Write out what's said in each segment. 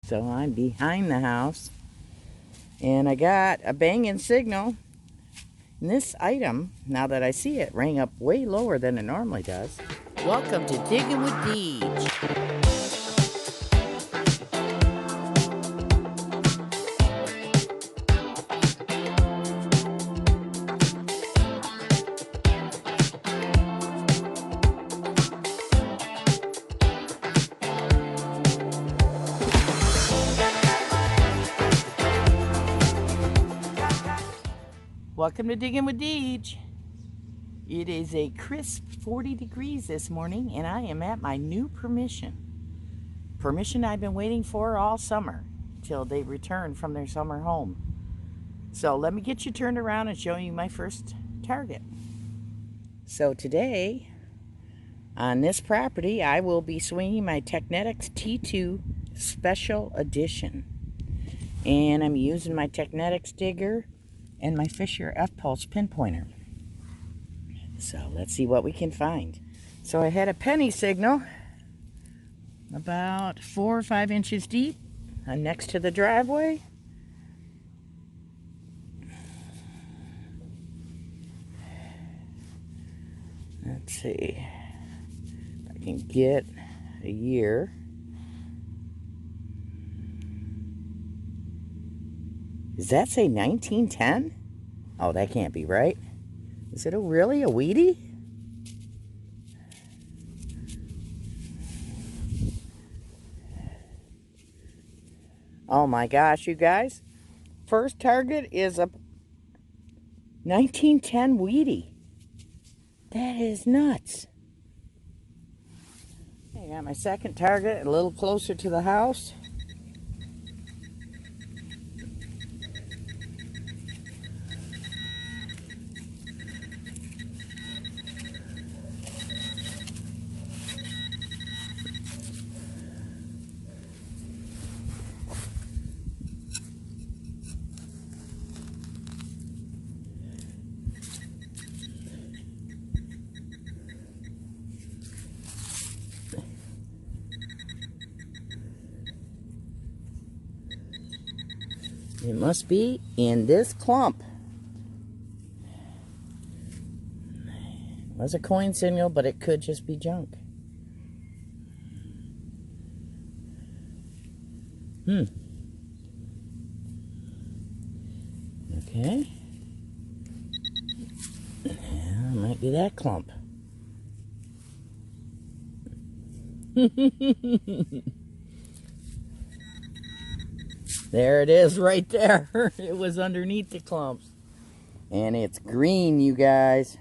So I'm behind the house, and I got a banging signal. And this item, now that I see it, rang up way lower than it normally does. Welcome to Digging with Deej. Welcome to Digging with Deej. It is a crisp 40 degrees this morning, and I am at my new permission. Permission I've been waiting for all summer till they return from their summer home. So let me get you turned around and show you my first target. So today, on this property, I will be swinging my Technetics T2 Special Edition. And I'm using my Technetics digger and my Fisher F-Pulse pinpointer. So let's see what we can find. So I had a penny signal about 4 or 5 inches deep next to the driveway. Let's see if I can get a year. Does that say 1910? Oh, that can't be right. Is it really a Wheatie? Oh my gosh, you guys. First target is a 1910 Wheatie. That is nuts. I got my second target a little closer to the house. It must be in this clump. It was a coin signal, but it could just be junk. Okay. Yeah, it might be that clump. There it is right there. It was underneath the clumps. And it's green, you guys.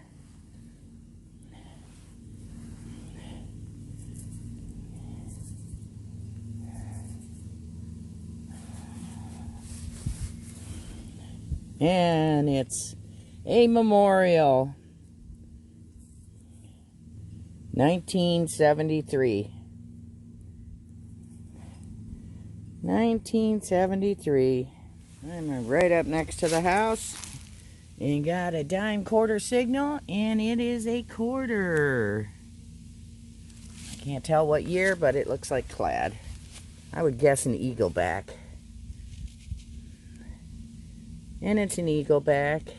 And it's a memorial. 1973. 1973. I'm right up next to the house. And got a dime quarter signal, and it is a quarter. I can't tell what year, but it looks like clad. I would guess an Eagleback. And it's an Eagleback.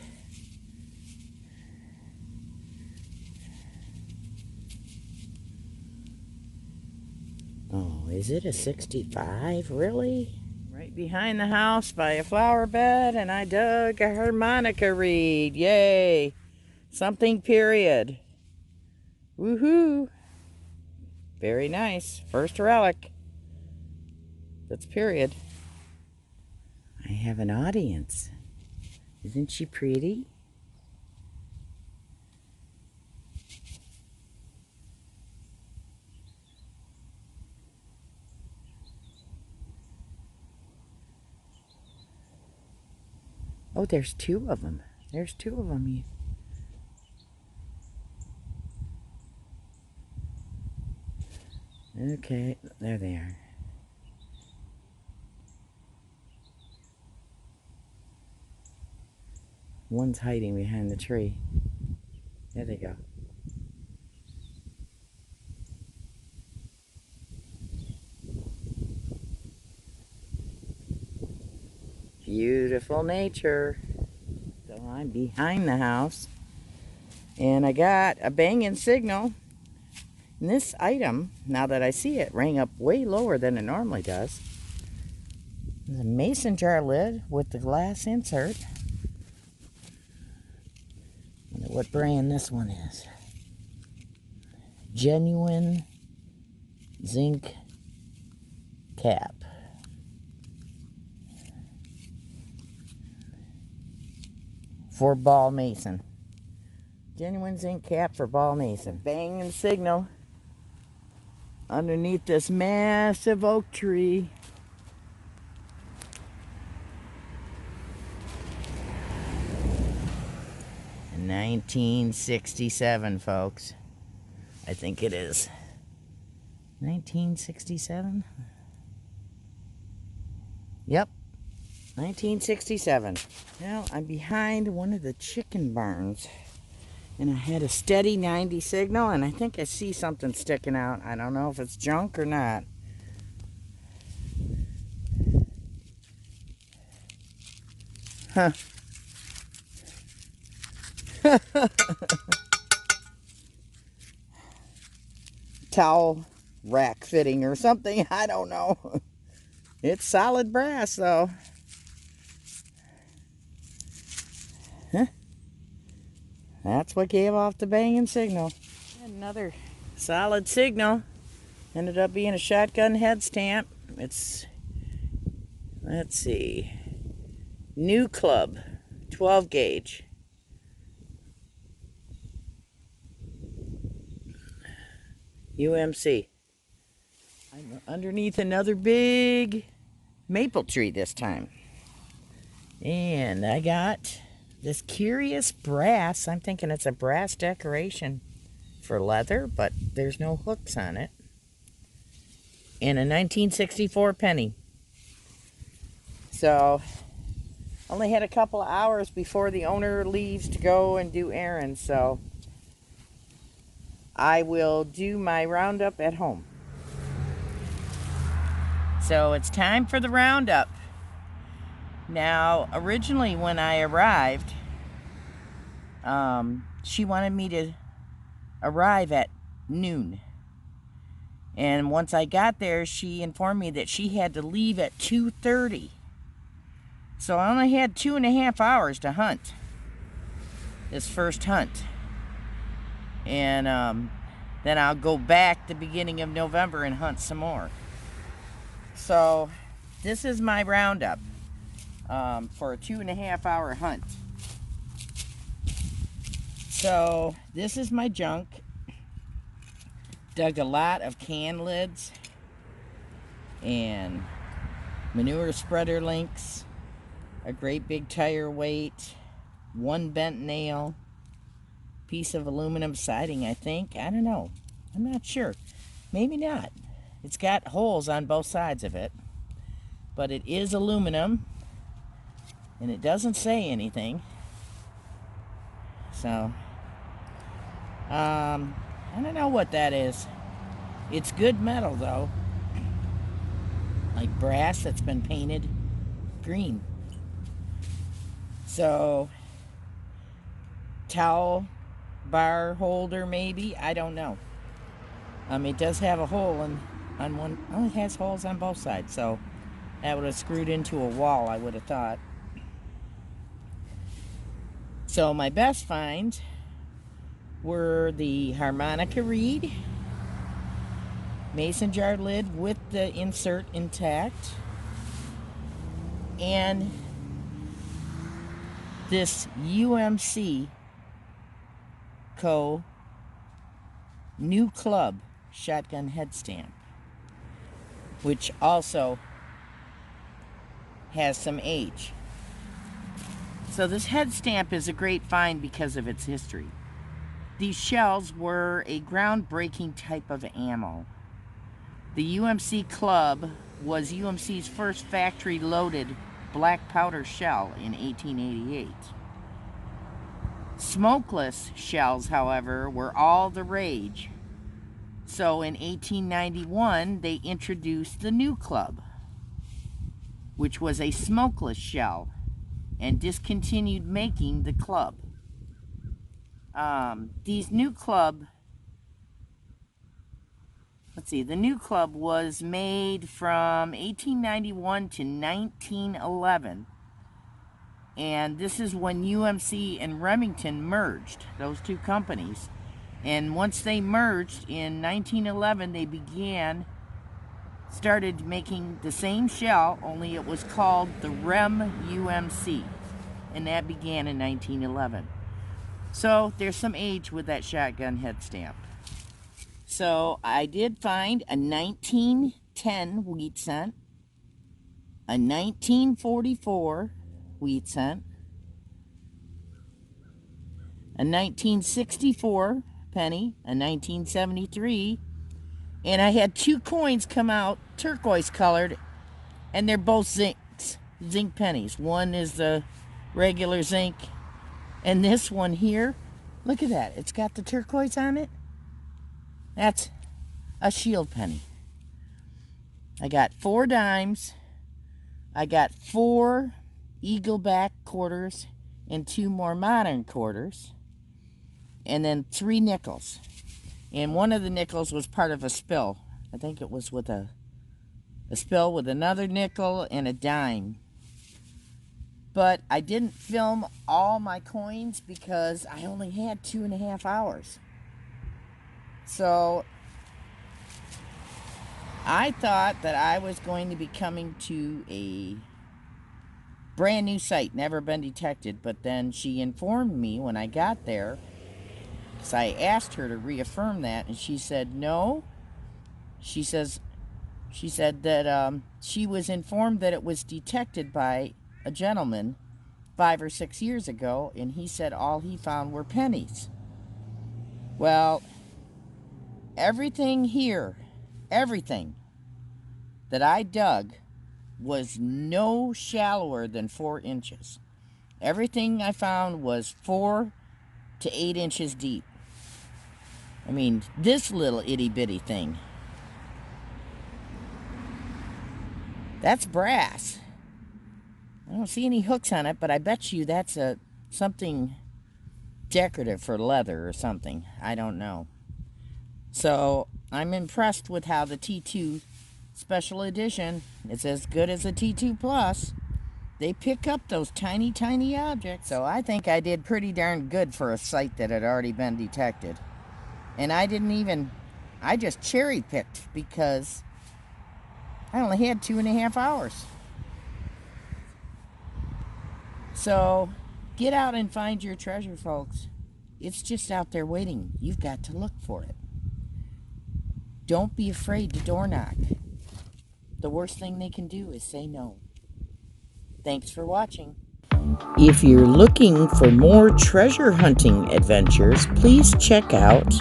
Oh, is it a 65? Really? Right behind the house by a flower bed, and I dug a harmonica reed. Yay! Something period. Woohoo! Very nice. First relic. That's period. I have an audience. Isn't she pretty? Oh, there's 2 of them. There's 2 of them. Okay, there they are. One's hiding behind the tree. There they go. Beautiful nature. So I'm behind the house. And I got a Bang & Signal. And this item, now that I see it, rang up way lower than it normally does. It's a mason jar lid with the glass insert. I wonder what brand this one is. Genuine zinc cap. For ball mason. Genuine zinc cap for ball mason. Bang & Signal. Underneath this massive oak tree. In 1967, folks. I think it is. 1967? Yep. 1967. Now, I'm behind one of the chicken barns. And I had a steady 90 signal, and I think I see something sticking out. I don't know if it's junk or not. Huh. Towel rack fitting or something. I don't know. It's solid brass, though. Huh? That's what gave off the Bang & Signal. Another solid signal. Ended up being a shotgun head stamp. It's, let's see, New Club, 12 gauge. UMC. I'm underneath another big maple tree this time. And I got this curious brass. I'm thinking it's a brass decoration for leather, but there's no hooks on it. And a 1964 penny. So, only had a couple of hours before the owner leaves to go and do errands, so I will do my roundup at home. So it's time for the roundup. Now, originally when I arrived, she wanted me to arrive at noon. And once I got there, she informed me that she had to leave at 2:30. So I only had 2.5 hours to hunt. This first hunt. And then I'll go back the beginning of November and hunt some more. So this is my roundup for a 2.5 hour hunt. So this is my junk. Dug a lot of can lids and manure spreader links, a great big tire weight, one bent nail, piece of aluminum siding, I think. I don't know. I'm not sure. Maybe not. It's got holes on both sides of it, but it is aluminum, and it doesn't say anything. So, I don't know what that is. It's good metal, though. Like brass that's been painted green. So, towel bar holder, maybe? I don't know. It does have a hole on one. Oh, it has holes on both sides, so that would have screwed into a wall, I would have thought. So my best finds were the harmonica reed, mason jar lid with the insert intact, and this UMC Co. New Club shotgun head stamp, which also has some age. So this head stamp is a great find because of its history. These shells were a groundbreaking type of ammo. The UMC Club was UMC's first factory-loaded black powder shell in 1888. Smokeless shells, however, were all the rage. So in 1891, they introduced the New Club. which was a smokeless shell, and discontinued making the club. These new club, the new club was made from 1891 to 1911. And this is when UMC and Remington merged, those two companies. And once they merged in 1911, they started making the same shell, only it was called the Rem UMC. And that began in 1911. So there's some age with that shotgun head stamp. So I did find a 1910 wheat cent, a 1944 wheat cent, a 1964 penny, a 1973, and I had two coins come out turquoise colored, and they're both zinc pennies. One is the regular zinc, and this one here, look at that, it's got the turquoise on it. That's a shield penny. I got 4 dimes, I got 4 eagleback quarters and 2 more modern quarters, and then 3 nickels. And one of the nickels was part of a spill. I think it was with a spill with another nickel and a dime. But I didn't film all my coins because I only had 2.5 hours. So I thought that I was going to be coming to a brand new site, never been detected, but then she informed me when I got there, because I asked her to reaffirm that, and she said no. She said that she was informed that it was detected by a gentleman 5 or 6 years ago, and he said all he found were pennies. Well, everything here, everything that I dug was no shallower than 4 inches. Everything I found was 4 to 8 inches deep. I mean, this little itty-bitty thing, that's brass. I don't see any hooks on it, but I bet you that's something decorative for leather or something. I don't know. So I'm impressed with how the T2 Special Edition, it's as good as a T2 Plus. They pick up those tiny, tiny objects. So I think I did pretty darn good for a site that had already been detected. And I just cherry-picked because I only had 2.5 hours. So get out and find your treasure, folks. It's just out there waiting. You've got to look for it. Don't be afraid to door knock. The worst thing they can do is say no. Thanks for watching. If you're looking for more treasure hunting adventures, please check out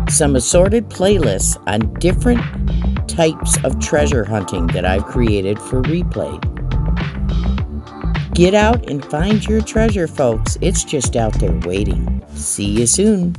some assorted playlists on different types of treasure hunting that I've created for replay. Get out and find your treasure, folks. It's just out there waiting. See you soon.